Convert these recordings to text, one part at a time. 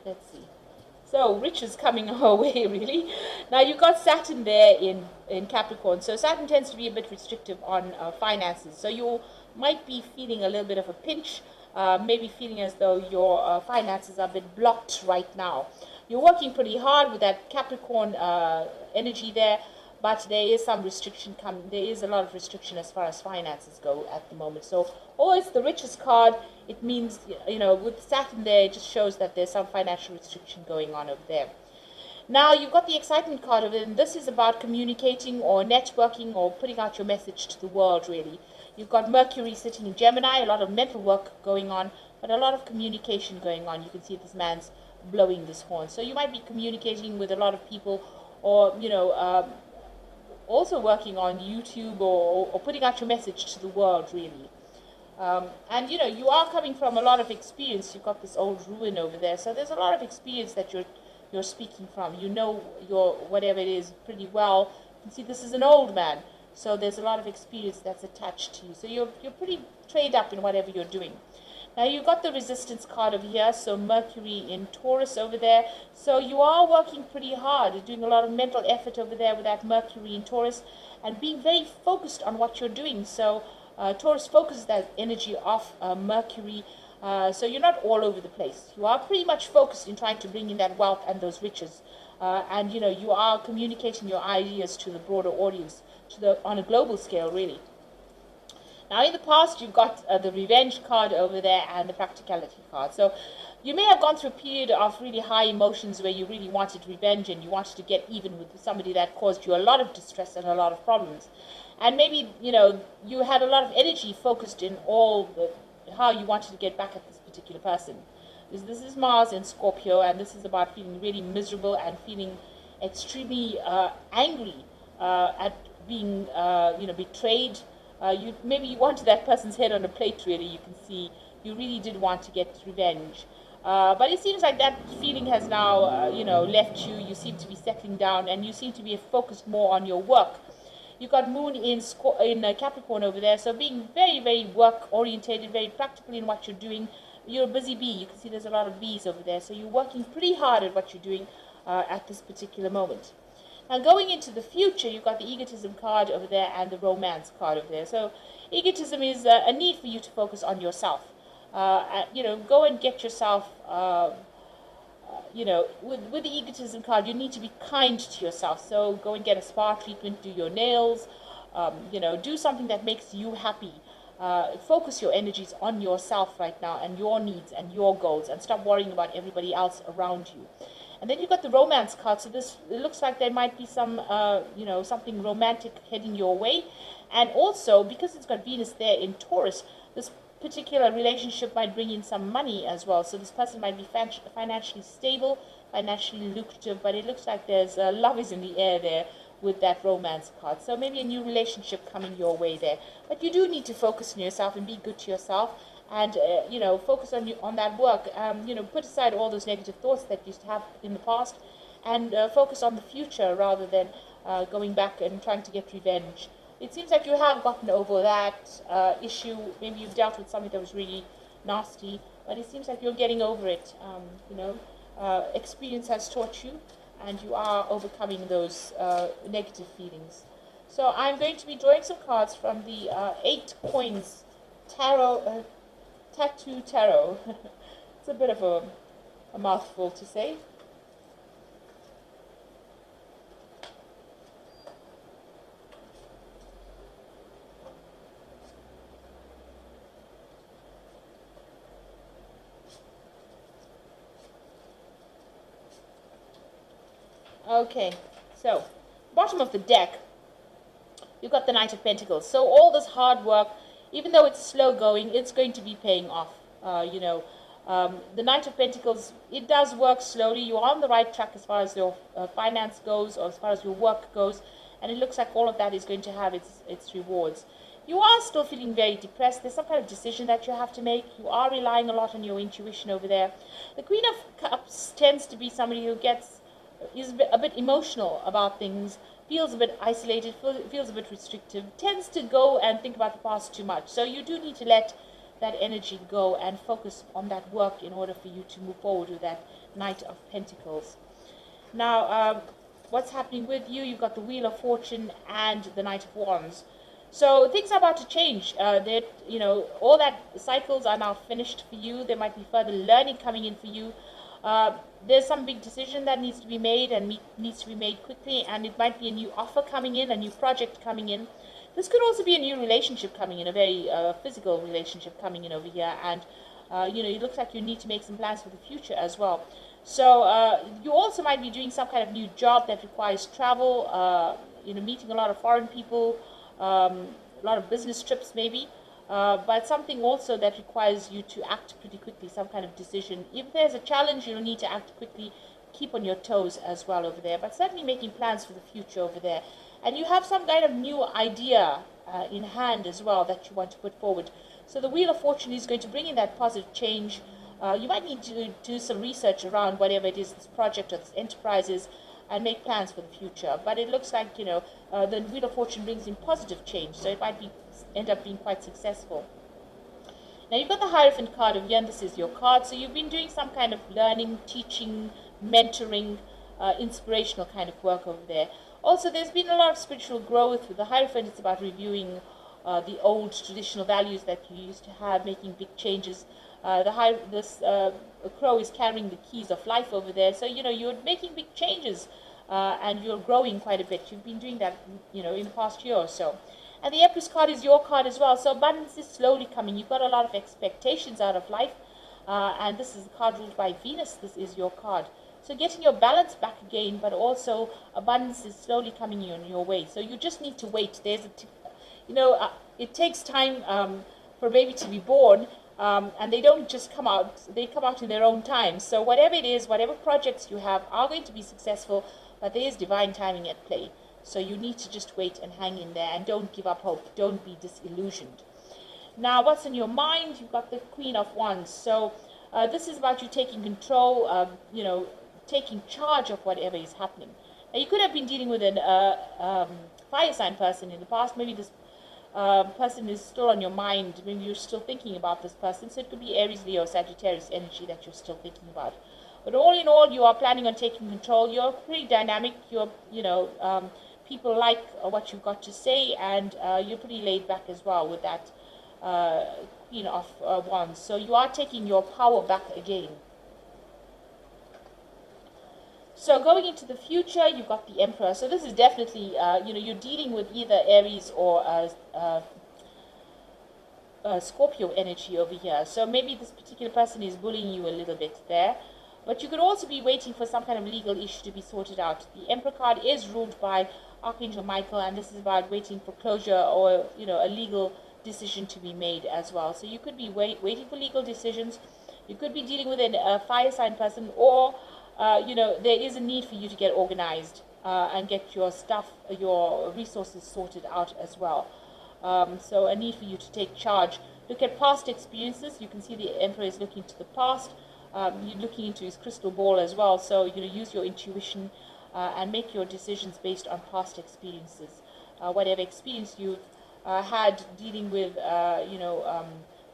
Let's see. So riches coming our way, really. Now you've got Saturn there in Capricorn. So Saturn tends to be a bit restrictive on finances. So you might be feeling a little bit of a pinch, maybe feeling as though your finances are a bit blocked right now. You're working pretty hard with that Capricorn energy there, but there is some restriction coming. There is a lot of restriction as far as finances go at the moment. So, it's the richest card. It means, with Saturn there, it just shows that there's some financial restriction going on over there. Now, you've got the excitement card of it, and this is about communicating or networking or putting out your message to the world, really. You've got Mercury sitting in Gemini, a lot of mental work going on, but a lot of communication going on. You can see this man's blowing this horn. So you might be communicating with a lot of people, or, also working on YouTube or putting out your message to the world, really. And you are coming from a lot of experience. You've got this old ruin over there, so there's a lot of experience that you're speaking from. You know your whatever it is pretty well. You can see this is an old man, so there's a lot of experience that's attached to you. So you're pretty trained up in whatever you're doing. Now you've got the resistance card over here, so Mercury in Taurus over there. So you are working pretty hard, doing a lot of mental effort over there with that Mercury in Taurus, and being very focused on what you're doing. So Taurus focuses that energy off Mercury, so you're not all over the place. You are pretty much focused in trying to bring in that wealth and those riches, and you are communicating your ideas to the broader audience, on a global scale, really. Now, in the past, you've got the revenge card over there and the practicality card. So you may have gone through a period of really high emotions where you really wanted revenge and you wanted to get even with somebody that caused you a lot of distress and a lot of problems. And maybe, you had a lot of energy focused in how you wanted to get back at this particular person. This is Mars in Scorpio, and this is about feeling really miserable and feeling extremely angry at being, betrayed. Maybe you wanted that person's head on a plate, really. You can see you really did want to get revenge. But it seems like that feeling has now, left you. You seem to be settling down, and you seem to be focused more on your work. You've got Moon in Capricorn over there, so being very, very work-orientated, very practical in what you're doing. You're a busy bee. You can see there's a lot of bees over there, so you're working pretty hard at what you're doing at this particular moment. Now, going into the future, you've got the egotism card over there and the romance card over there. So egotism is a need for you to focus on yourself. Go and get yourself, with the egotism card, you need to be kind to yourself. So go and get a spa treatment, do your nails, do something that makes you happy. Focus your energies on yourself right now and your needs and your goals, and stop worrying about everybody else around you. And then you've got the romance card. So it looks like there might be some, something romantic heading your way. And also, because it's got Venus there in Taurus, this particular relationship might bring in some money as well. So this person might be financially stable, financially lucrative, but it looks like there's love is in the air there with that romance card. So maybe a new relationship coming your way there. But you do need to focus on yourself and be good to yourself. And, focus on that work. Put aside all those negative thoughts that you used to have in the past, and focus on the future rather than going back and trying to get revenge. It seems like you have gotten over that issue. Maybe you've dealt with something that was really nasty, but it seems like you're getting over it. Experience has taught you, and you are overcoming those negative feelings. So I'm going to be drawing some cards from the 8 Coins Tarot. Tattoo Tarot. It's a bit of a mouthful to say. Okay, so bottom of the deck, you've got the Knight of Pentacles. So all this hard work, even though it's slow going, it's going to be paying off. The Knight of Pentacles, it does work slowly. You're on the right track as far as your finance goes, or as far as your work goes, and it looks like all of that is going to have its rewards. You are still feeling very depressed. There's some kind of decision that you have to make. You are relying a lot on your intuition over there. The Queen of Cups tends to be somebody who is a bit emotional about things, feels a bit isolated, feels a bit restrictive, tends to go and think about the past too much. So you do need to let that energy go and focus on that work in order for you to move forward with that Knight of Pentacles. Now, what's happening with you? You've got the Wheel of Fortune and the Knight of Wands. So things are about to change. All that cycles are now finished for you. There might be further learning coming in for you. There's some big decision that needs to be made and needs to be made quickly, and it might be a new offer coming in, a new project coming in. This could also be a new relationship coming in, a very physical relationship coming in over here, and it looks like you need to make some plans for the future as well. So you also might be doing some kind of new job that requires travel, meeting a lot of foreign people, a lot of business trips maybe, but something also that requires you to act pretty quickly, some kind of decision. If there's a challenge, you'll need to act quickly, keep on your toes as well over there, but certainly making plans for the future over there. And you have some kind of new idea in hand as well that you want to put forward. So the Wheel of Fortune is going to bring in that positive change. You might need to do some research around whatever it is this project or this enterprise is, and make plans for the future. But it looks like, the Wheel of Fortune brings in positive change, so it might end up being quite successful. Now you've got the Hierophant card over here, and this is your card. So you've been doing some kind of learning, teaching, mentoring, inspirational kind of work over there. Also, there's been a lot of spiritual growth. With the Hierophant, it's about reviewing the old traditional values that you used to have, making big changes. This crow is carrying the keys of life over there. So, you're making big changes and you're growing quite a bit. You've been doing that, in the past year or so. And the Empress card is your card as well. So abundance is slowly coming. You've got a lot of expectations out of life. And this is the card ruled by Venus. This is your card. So getting your balance back again, but also abundance is slowly coming in your way. So you just need to wait. It takes time for a baby to be born. And they don't just come out, they come out in their own time. So whatever it is, whatever projects you have are going to be successful, but there is divine timing at play. So you need to just wait and hang in there and don't give up hope. Don't be disillusioned. Now, what's in your mind? You've got the Queen of Wands. So this is about you taking control, taking charge of whatever is happening. Now, you could have been dealing with a fire sign person in the past. Maybe this person is still on your mind. Maybe you're still thinking about this person. So it could be Aries, Leo, Sagittarius energy that you're still thinking about. But all in all, you are planning on taking control. You're pretty dynamic. You're, people like what you've got to say, and you're pretty laid back as well with that Queen of Wands. So you are taking your power back again. So going into the future, you've got the Emperor. So this is definitely, you're dealing with either Aries or Scorpio energy over here. So maybe this particular person is bullying you a little bit there. But you could also be waiting for some kind of legal issue to be sorted out. The Emperor card is ruled by Archangel Michael, and this is about waiting for closure or, a legal decision to be made as well. So you could be waiting for legal decisions. You could be dealing with a fire sign person, or there is a need for you to get organized and get your stuff, your resources sorted out as well. So a need for you to take charge. Look at past experiences. You can see the Emperor is looking to the past. You're looking into his crystal ball as well. So, use your intuition and make your decisions based on past experiences. Whatever experience you've had dealing with,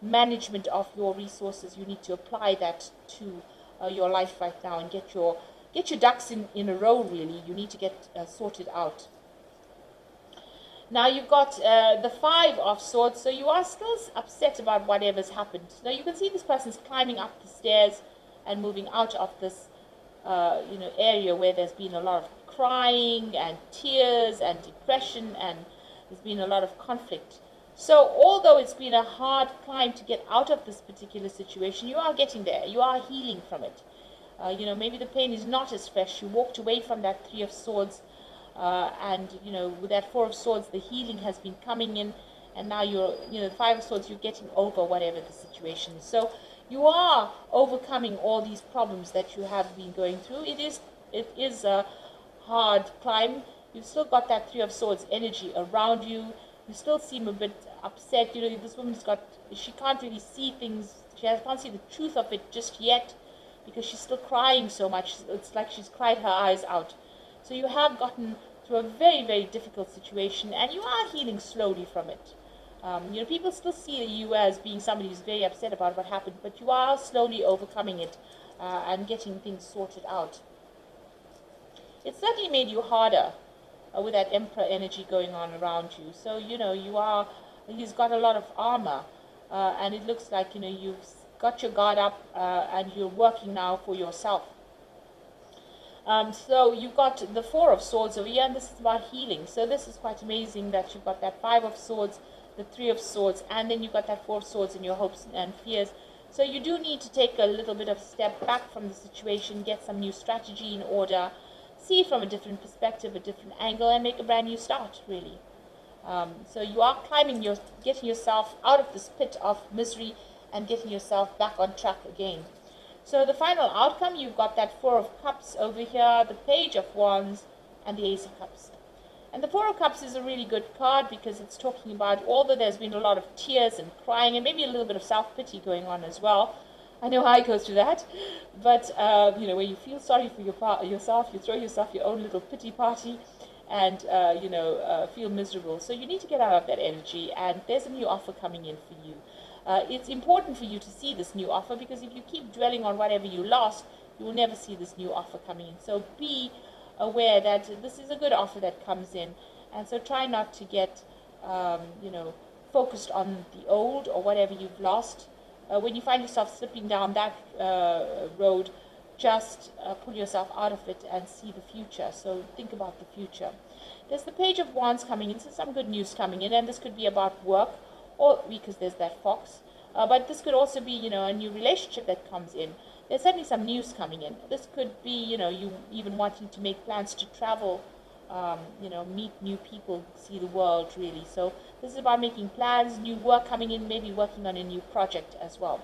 management of your resources, you need to apply that to your life right now and get your ducks in a row, really. You need to get sorted out. Now you've got the Five of Swords, so you are still upset about whatever's happened. Now you can see this person's climbing up the stairs and moving out of this, area where there's been a lot of crying and tears and depression, and there's been a lot of conflict. So although it's been a hard climb to get out of this particular situation, you are getting there. You are healing from it. Maybe the pain is not as fresh. You walked away from that Three of Swords. And with that Four of Swords, the healing has been coming in, and now you're, the Five of Swords, you're getting over whatever the situation is. So you are overcoming all these problems that you have been going through. It is a hard climb. You've still got that Three of Swords energy around you. You still seem a bit upset. This woman's she can't really see things. She can't see the truth of it just yet because she's still crying so much. It's like she's cried her eyes out. So you have gotten through a very, very difficult situation, and you are healing slowly from it. People still see you as being somebody who's very upset about what happened, but you are slowly overcoming it and getting things sorted out. It certainly made you harder with that Emperor energy going on around you. So, he's got a lot of armor, and it looks like, you've got your guard up and you're working now for yourself. So you've got the Four of Swords over here, and this is about healing. So this is quite amazing that you've got that Five of Swords, the Three of Swords, and then you've got that Four of Swords in your hopes and fears. So you do need to take a little bit of step back from the situation, get some new strategy in order, see it from a different perspective, a different angle, and make a brand new start, really. So you are getting yourself out of this pit of misery and getting yourself back on track again. So the final outcome, you've got that Four of Cups over here, the Page of Wands, and the Ace of Cups. And the Four of Cups is a really good card because it's talking about, although there's been a lot of tears and crying and maybe a little bit of self-pity going on as well. I know I go through that. But, when you feel sorry for yourself, you throw yourself your own little pity party and, feel miserable. So you need to get out of that energy, and there's a new offer coming in for you. It's important for you to see this new offer, because if you keep dwelling on whatever you lost, you will never see this new offer coming in. So be aware that this is a good offer that comes in, and so try not to get focused on the old or whatever you've lost. When you find yourself slipping down that road, just pull yourself out of it and see the future. So think about the future. There's the Page of Wands coming in, so some good news coming in, and this could be about work, or because there's that fox, but this could also be, a new relationship that comes in. There's certainly some news coming in. This could be, you even wanting to make plans to travel, meet new people, see the world, really. So this is about making plans, new work coming in, maybe working on a new project as well.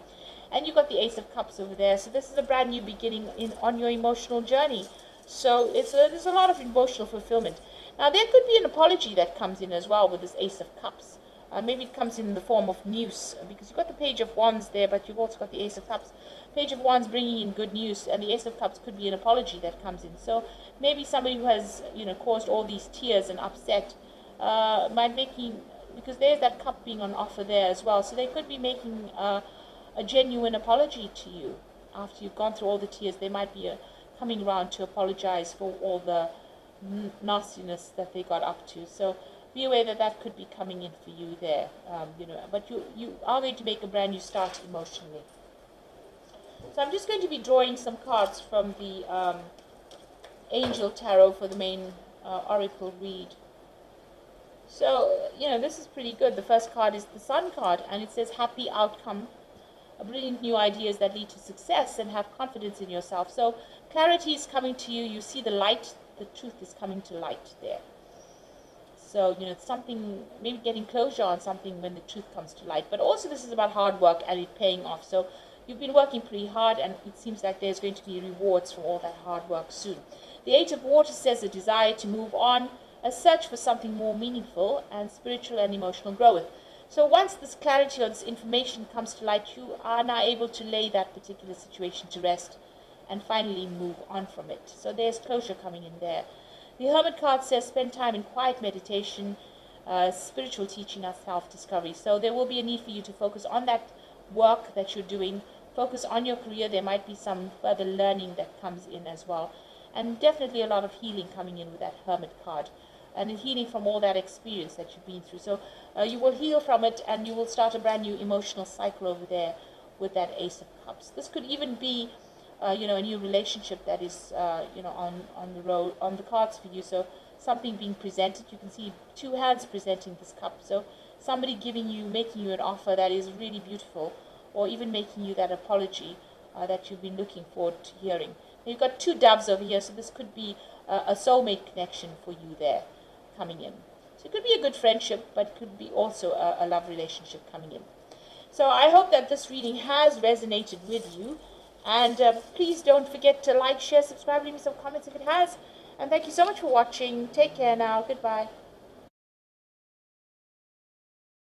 And you've got the Ace of Cups over there. So this is a brand new beginning on your emotional journey. So there's a lot of emotional fulfillment. Now, there could be an apology that comes in as well with this Ace of Cups. Maybe it comes in the form of news, because you've got the Page of Wands there, but you've also got the Ace of Cups. Page of Wands bringing in good news, and the Ace of Cups could be an apology that comes in. So maybe somebody who has, caused all these tears and upset, because there's that cup being on offer there as well. So they could be making a genuine apology to you after you've gone through all the tears. They might be coming around to apologize for all the nastiness that they got up to. So be aware that could be coming in for you there, but you are going to make a brand new start emotionally. So I'm just going to be drawing some cards from the Angel Tarot for the main Oracle read. So, this is pretty good. The first card is the Sun card, and it says happy outcome, brilliant new ideas that lead to success, and have confidence in yourself. So clarity is coming to you. You see the light, the truth is coming to light there. So, it's something, maybe getting closure on something when the truth comes to light. But also this is about hard work and it paying off. So you've been working pretty hard, and it seems like there's going to be rewards for all that hard work soon. The Eight of Water says a desire to move on, a search for something more meaningful, and spiritual and emotional growth. So once this clarity or this information comes to light, you are now able to lay that particular situation to rest and finally move on from it. So there's closure coming in there. The Hermit card says spend time in quiet meditation, spiritual teaching, and self-discovery. So there will be a need for you to focus on that work that you're doing, focus on your career. There might be some further learning that comes in as well. And definitely a lot of healing coming in with that Hermit card. And healing from all that experience that you've been through. So you will heal from it, and you will start a brand new emotional cycle over there with that Ace of Cups. This could even be a new relationship that is, on the road, on the cards for you. So something being presented. You can see two hands presenting this cup. So somebody making you an offer that is really beautiful, or even making you that apology that you've been looking forward to hearing. Now you've got two doves over here, so this could be a soulmate connection for you there coming in. So it could be a good friendship, but it could be also a love relationship coming in. So I hope that this reading has resonated with you. And please don't forget to like, share, subscribe, leave me some comments if it has. And thank you so much for watching. Take care now. Goodbye.